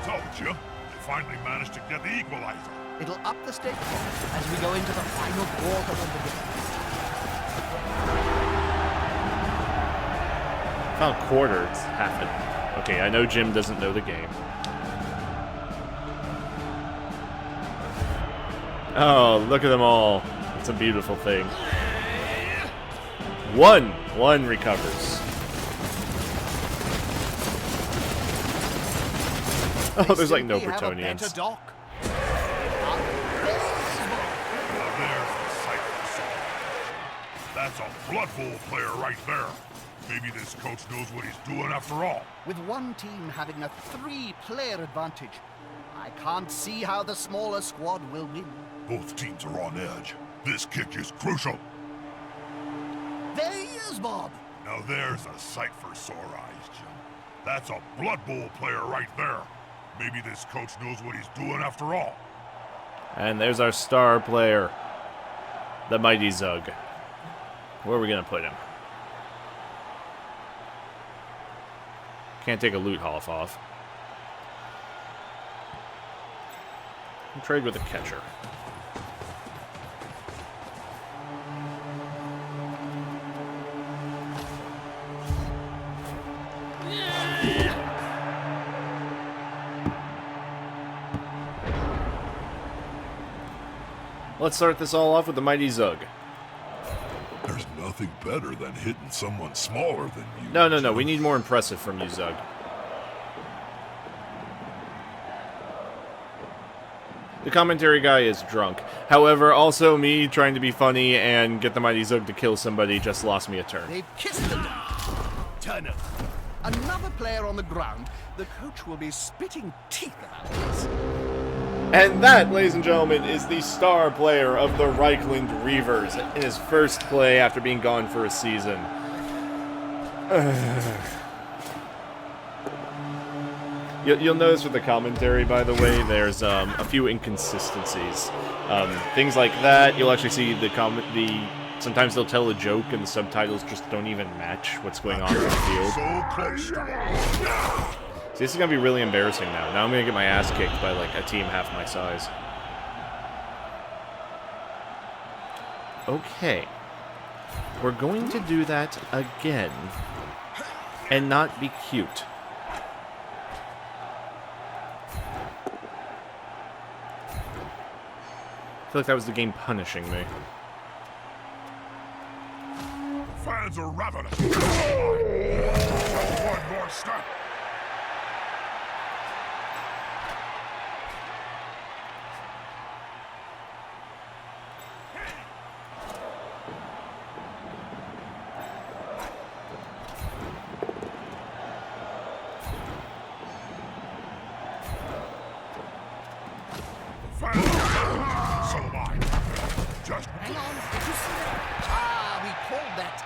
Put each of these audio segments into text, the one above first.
Told you. They finally managed to get the equalizer. It'll up the stakes as we go into the final quarter of the game. Final quarter, it's half it. Okay, I know Jim doesn't know the game. Oh, look at them all. It's a beautiful thing. One recovers. Oh, there's like no Bretonians. Now there's the sight for sore. That's a Blood Bowl player right there. Maybe this coach knows what he's doing after all. With one team having a 3-player advantage, I can't see how the smaller squad will win. Both teams are on edge. This kick is crucial. There he is, Bob. Now there's a sight for sore eyes, Jim. That's a Blood Bowl player right there. Maybe this coach knows what he's doing after all. And there's our star player, the mighty Zug. Where are we going to put him? Can't take a loot haul off. We'll trade with a catcher. Let's start this all off with the mighty Zug. There's nothing better than hitting someone smaller than you. No. We need more impressive from you, Zug. The commentary guy is drunk. However, also me trying to be funny and get the mighty Zug to kill somebody just lost me a turn. They've kissed the Turner. Another player on the ground. The coach will be spitting teeth about this. And that, ladies and gentlemen, is the star player of the Reichland Reavers in his first play after being gone for a season. You'll notice with the commentary, by the way, there's a few inconsistencies. Things like that, you'll actually see sometimes they'll tell a joke and the subtitles just don't even match what's going on in the field. So close to See, this is going to be really embarrassing now. Now I'm going to get my ass kicked by, like, a team half my size. Okay. We're going to do that again. And not be cute. I feel like that was the game punishing me. Fans are ravenous. Just one more step. So am I. Just Hang on, did you see that? Ah, we called that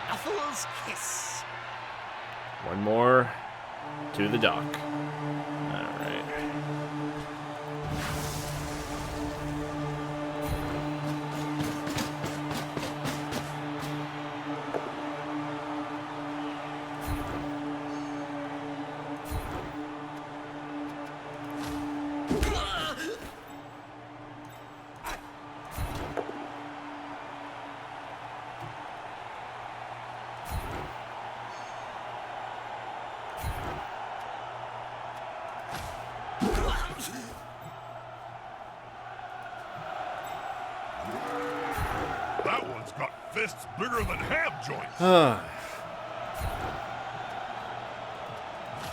Knuckles Kiss. One more to the dock. Alright. that one's got fists bigger than ham joints.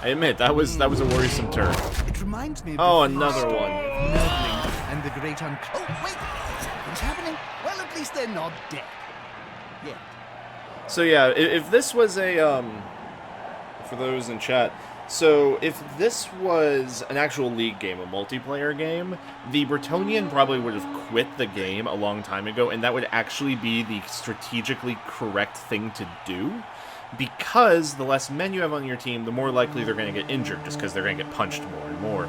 I admit, that was a worrisome turn. It reminds me of Oh, the another first one. Nerdling and the Great Oh, wait! Something's happening. Well, at least they're not dead. Yeah. So yeah, if this was a, for those in chat, so if this was an actual league game, a multiplayer game, the Bretonian probably would have quit the game a long time ago, and that would actually be the strategically correct thing to do, because the less men you have on your team, the more likely they're going to get injured, just because they're going to get punched more and more.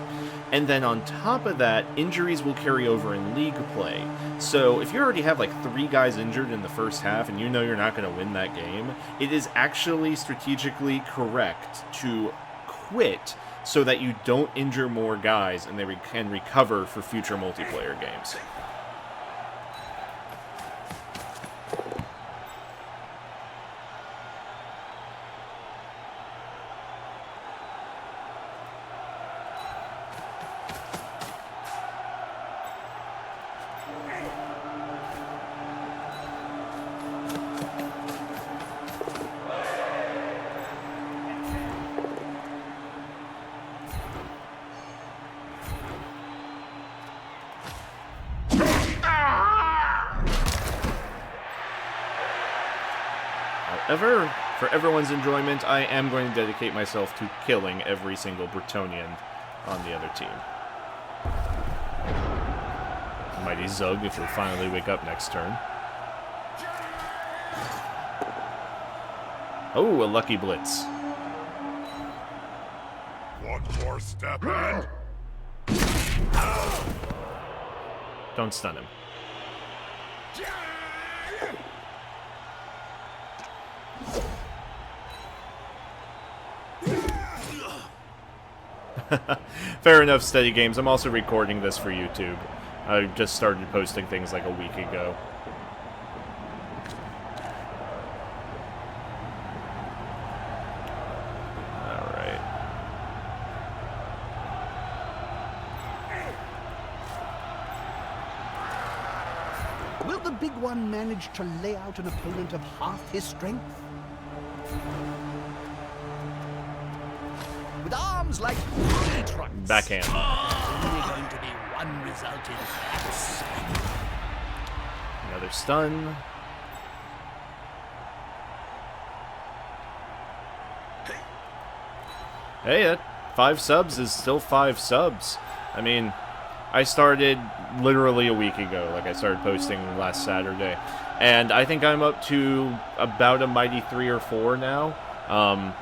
And then on top of that, injuries will carry over in league play. So if you already have like 3 guys injured in the first half and you know you're not going to win that game, it is actually strategically correct to quit so that you don't injure more guys and they can recover for future multiplayer games. However, for everyone's enjoyment, I am going to dedicate myself to killing every single Bretonnian on the other team. Mighty Zug, if you'll finally wake up next turn. Oh, a lucky blitz. One more step and... Don't stun him. Fair enough, Steady Games. I'm also recording this for YouTube. I just started posting things like a week ago. Alright. Will the big one manage to lay out an opponent of half his strength? With arms like tree trunks. Backhand. Only going to be one result in that. Another stun. Hey, 5 subs is still 5 subs. I mean, I started literally a week ago. Like, I started posting last Saturday. And I think I'm up to about a mighty 3 or 4 now.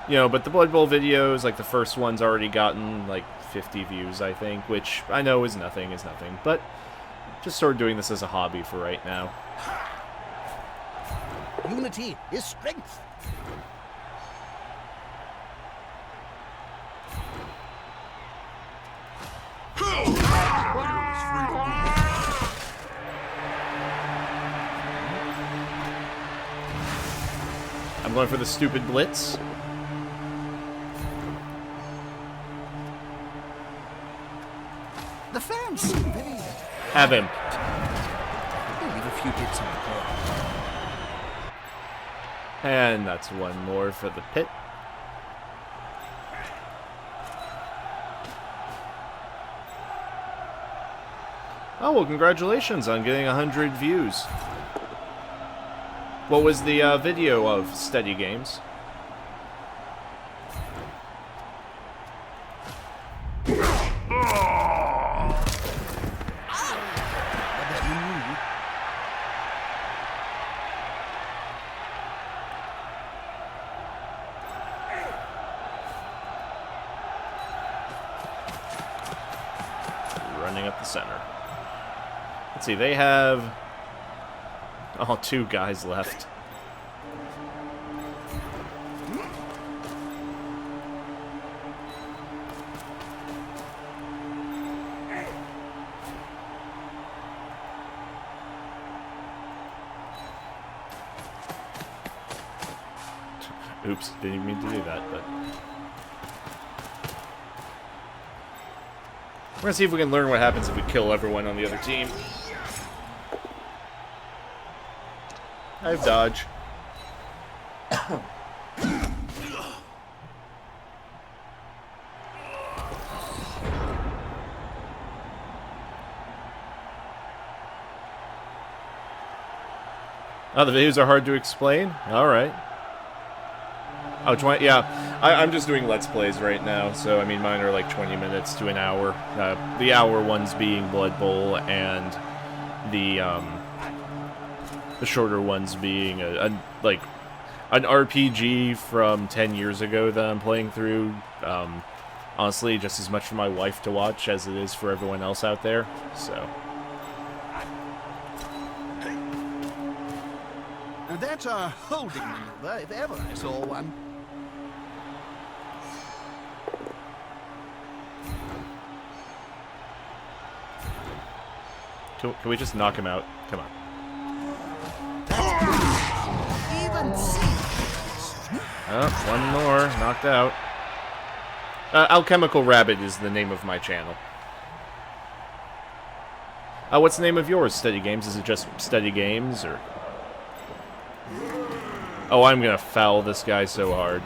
You know, but the Blood Bowl videos, like the first one's already gotten like 50 views, I think, which I know is nothing, but just sort of doing this as a hobby for right now. Unity is strength. I'm going for the stupid blitz. The fans seem very... Have him. They leave a few bits on the floor. And that's one more for the pit. Oh, well, congratulations on getting 100 views. What was the video of Steady Games? Running up the center. Let's see, they have... Oh, 2 guys left. Oops, didn't even mean to do that, but... We're gonna see if we can learn what happens if we kill everyone on the other team. I have dodge. Oh, the videos are hard to explain? Alright. Oh, 20, yeah. I'm just doing Let's Plays right now, so, I mean, mine are like 20 minutes to an hour. The hour ones being Blood Bowl, and the shorter ones being an RPG from 10 years ago that I'm playing through. Honestly, just as much for my wife to watch as it is for everyone else out there, so... Now that's a holding maneuver, if ever I saw one. Can we just knock him out? Come on. Even see. Oh, one more. Knocked out. Alchemical Rabbit is the name of my channel. What's the name of yours, Steady Games? Is it just Steady Games, or... Oh, I'm gonna foul this guy so hard.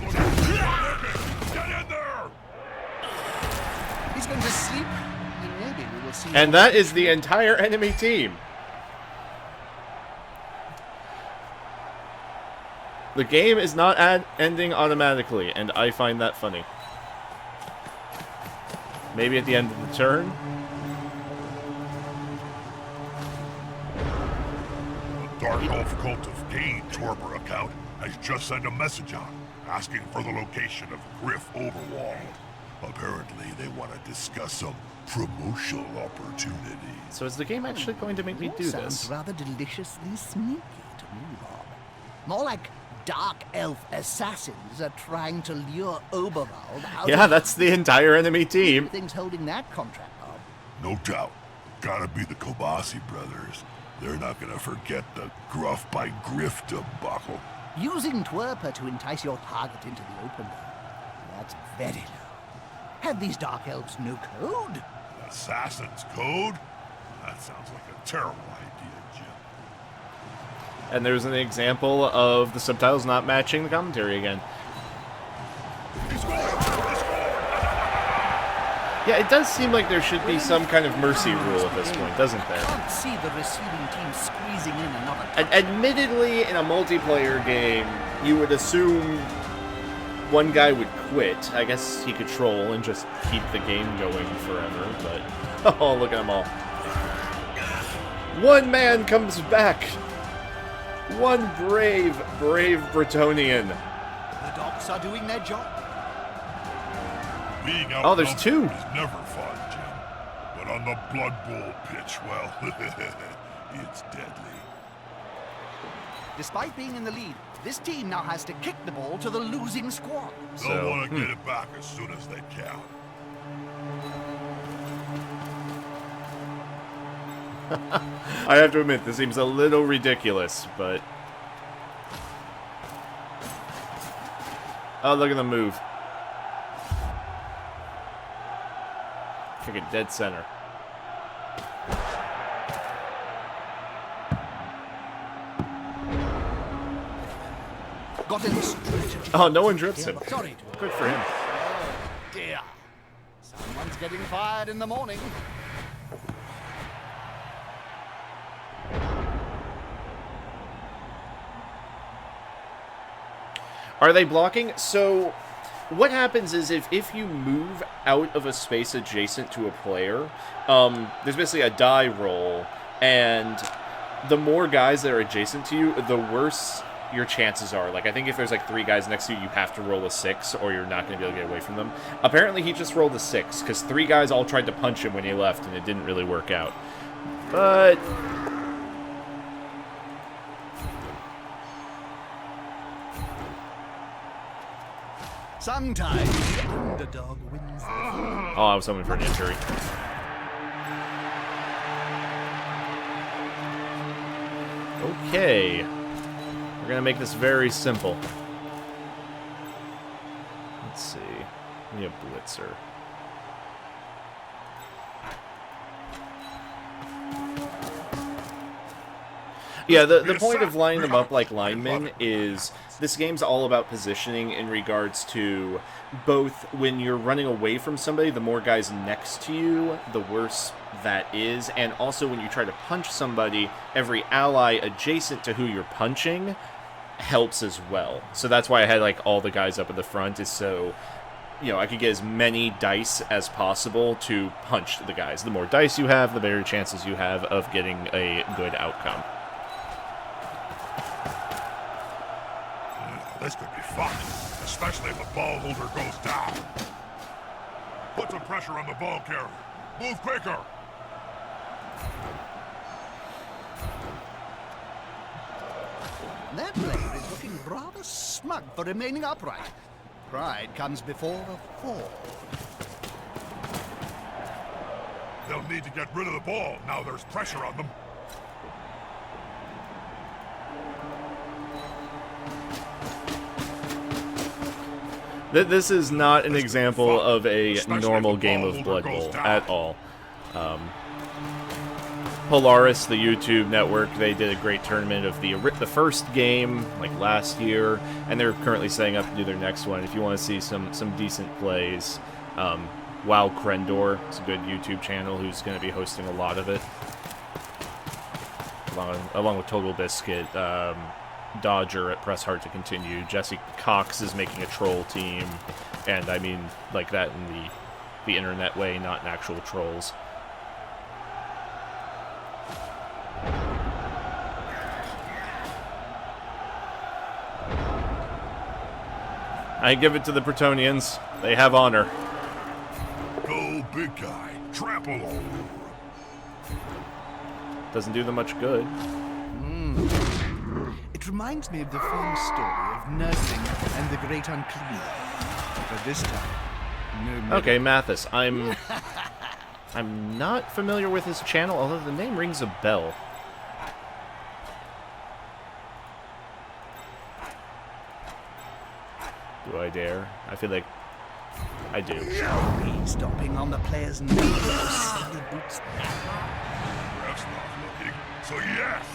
Get in there! He's going to sleep. And maybe we will see. And that is the entire enemy team. The game is not ending automatically, and I find that funny. Maybe at the end of the turn? The Dark Elf Cult of Gain Torpor account has just sent a message out, asking for the location of Griff Overwald. Apparently, they want to discuss some promotional opportunities. So is the game actually going to make me do Sounds this? rather deliciously sneaky to me, Bob. More like dark elf assassins are trying to lure Oberwald out. Yeah, of that's the entire enemy team. things holding that contract, Bob. No doubt. Gotta be the Kobasi brothers. They're not gonna forget the Gruff by Griff debacle. Using Twerper to entice your target into the open door. That's very low. Have these dark elves no code? Assassin's Code? That sounds like a terrible idea, Jim. And there's an example of the subtitles not matching the commentary again. He's going! He's going! Yeah, it does seem like there should be some kind of mercy rule at this point, doesn't there? Can't see the receiving team squeezing in another. Admittedly, in a multiplayer game, you would assume one guy would quit. I guess he could troll and just keep the game going forever, but... Oh, look at them all. One man comes back! One brave, brave Bretonian. The dogs are doing their job. Being Oh, there's two. is never fun, Jim. But on the Blood Bowl pitch, well, it's deadly. Despite being in the lead, this team now has to kick the ball to the losing squad. They'll So, want to get it back as soon as they can. I have to admit, this seems a little ridiculous, but... Oh, look at the move. Freaking dead center. Got in straight. Oh, no one drips him. Sorry. Good for him. Oh, dear. Someone's getting fired in the morning. Are they blocking? So, what happens is if you move out of a space adjacent to a player, there's basically a die roll, and the more guys that are adjacent to you, the worse your chances are. Like, I think if there's like 3 guys next to you, you have to roll a 6, or you're not going to be able to get away from them. Apparently, he just rolled a 6, because 3 guys all tried to punch him when he left, and it didn't really work out. But... Sometimes the underdog wins. Oh, I was hoping for an injury. Okay. We're gonna make this very simple. Let's see. We have Blitzer. Yeah, the point of lining them up like linemen is this game's all about positioning in regards to both when you're running away from somebody, the more guys next to you, the worse that is, and also when you try to punch somebody, every ally adjacent to who you're punching helps as well. So that's why I had like all the guys up at the front, is so, you know, I could get as many dice as possible to punch the guys. The more dice you have, the better chances you have of getting a good outcome. This could be fun, especially if the ball holder goes down. Put some pressure on the ball carrier. Move quicker. That player is looking rather smug for remaining upright. Pride comes before a fall. They'll need to get rid of the ball now there's pressure on them. This is not an example of a normal game of Blood Bowl at all. Polaris, the YouTube network, they did a great tournament of the first game, like last year, and they're currently setting up to do their next one. If you want to see some decent plays, Wow Krendor is a good YouTube channel who's going to be hosting a lot of it, along with Total Biscuit, Dodger at Press Hard to Continue. Jesse Cox is making a troll team, and I mean like that in the internet way, not in actual trolls. I give it to the Bretonians. They have honor. Go, big guy. Trample all over. Doesn't do them much good. It reminds me of the famous story of nursing and the great unclean. But this time, no middle. Okay, Mathis. I'm not familiar with his channel, although the name rings a bell. Do I dare? I feel like I do. Stomping on the player's nose. The boots. That's not looking. So yes.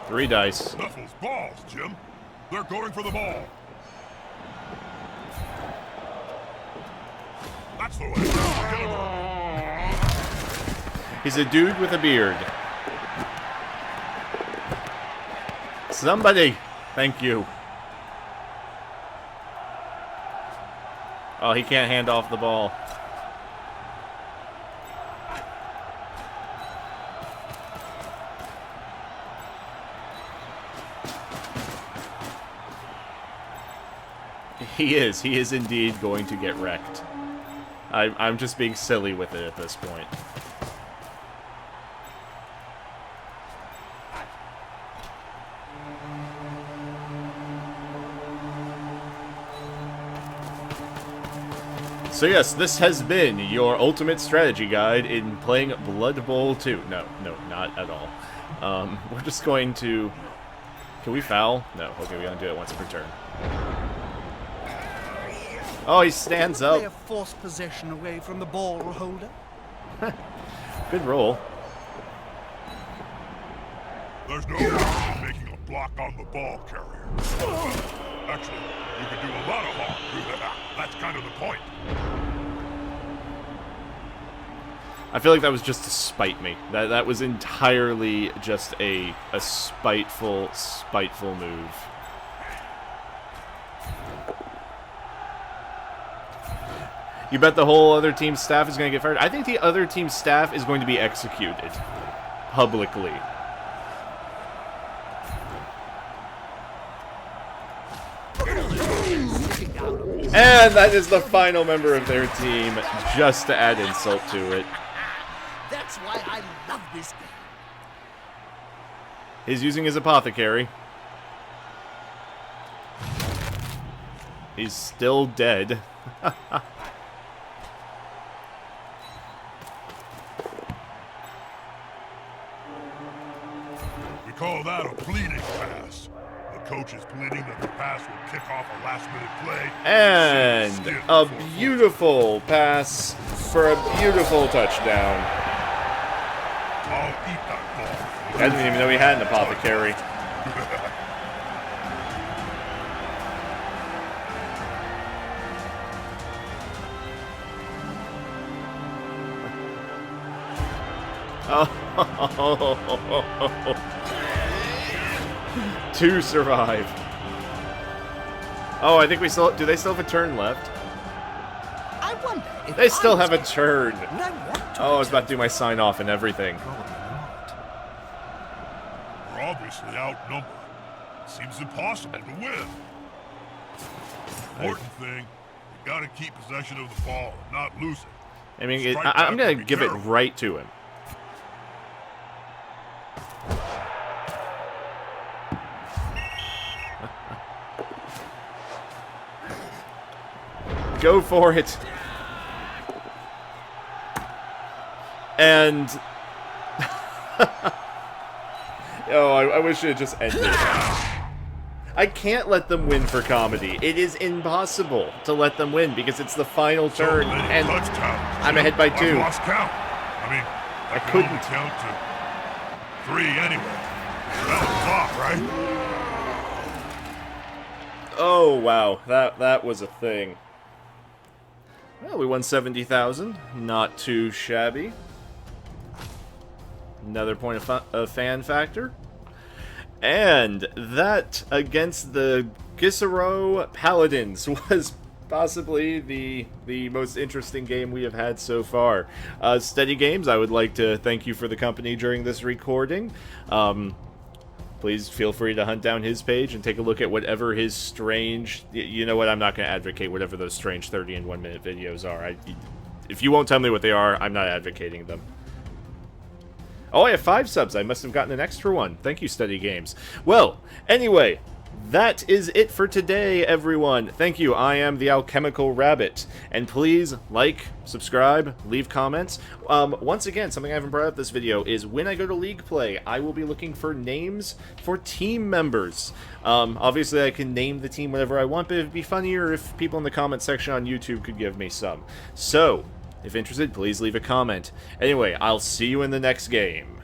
Three dice. Knuckles balls, Jim. They're going for the ball. That's the way. He's a dude with a beard. Somebody, thank you. Oh, he can't hand off the ball. He is indeed going to get wrecked. I'm just being silly with it at this point. So yes, this has been your ultimate strategy guide in playing Blood Bowl 2. No, not at all. We're just going to... Can we foul? No. Okay, we gotta do it once per turn. Oh, he stands up. Player forced possession away from the ball holder. Good roll. There's no point in making a block on the ball carrier. Actually, you can do a lot of harm. That's kind of the point. I feel like that was just to spite me. That was entirely just a spiteful move. You bet the whole other team's staff is going to get fired? I think the other team's staff is going to be executed. Publicly. And that is the final member of their team, just to add insult to it. That's why I love this game. He's using his apothecary. He's still dead. We call that a pleading pass. The coach is pleading that the pass will kick off a last-minute play. And a beautiful pass for a beautiful touchdown. I'll eat that ball. I didn't even know he had an apothecary. To survive. Oh, I think we still... Do they still have a turn left? I wonder if They still have a turn. Would I want to Oh, I was about to do my sign-off and everything. Probably not. We're obviously outnumbered. Seems impossible to win. Important thing, you gotta keep possession of the ball and not lose it. I mean, I'm going to give it right to him. Go for it. And... oh, I wish it had just ended. I can't let them win for comedy. It is impossible to let them win because it's the final turn, and I'm ahead by 2. I've lost count. I mean, I couldn't count to 3 anyway. That was off, right? Oh, wow. That was a thing. Well, we won 70,000. Not too shabby. Another point of fan factor. And that, against the Gisero Paladins, was possibly the most interesting game we have had so far. Steady Games, I would like to thank you for the company during this recording. Please feel free to hunt down his page and take a look at whatever his strange... You know what, I'm not going to advocate whatever those strange 30 and 1 minute videos are. If you won't tell me what they are, I'm not advocating them. Oh, I have 5 subs. I must have gotten an extra one. Thank you, Steady Games. Well, anyway, that is it for today, everyone. Thank you. I am the Alchemical Rabbit. And please like, subscribe, leave comments. Once again, something I haven't brought up this video is when I go to League Play, I will be looking for names for team members. Obviously, I can name the team whatever I want, but it'd be funnier if people in the comment section on YouTube could give me some. So... if interested, please leave a comment. Anyway, I'll see you in the next game.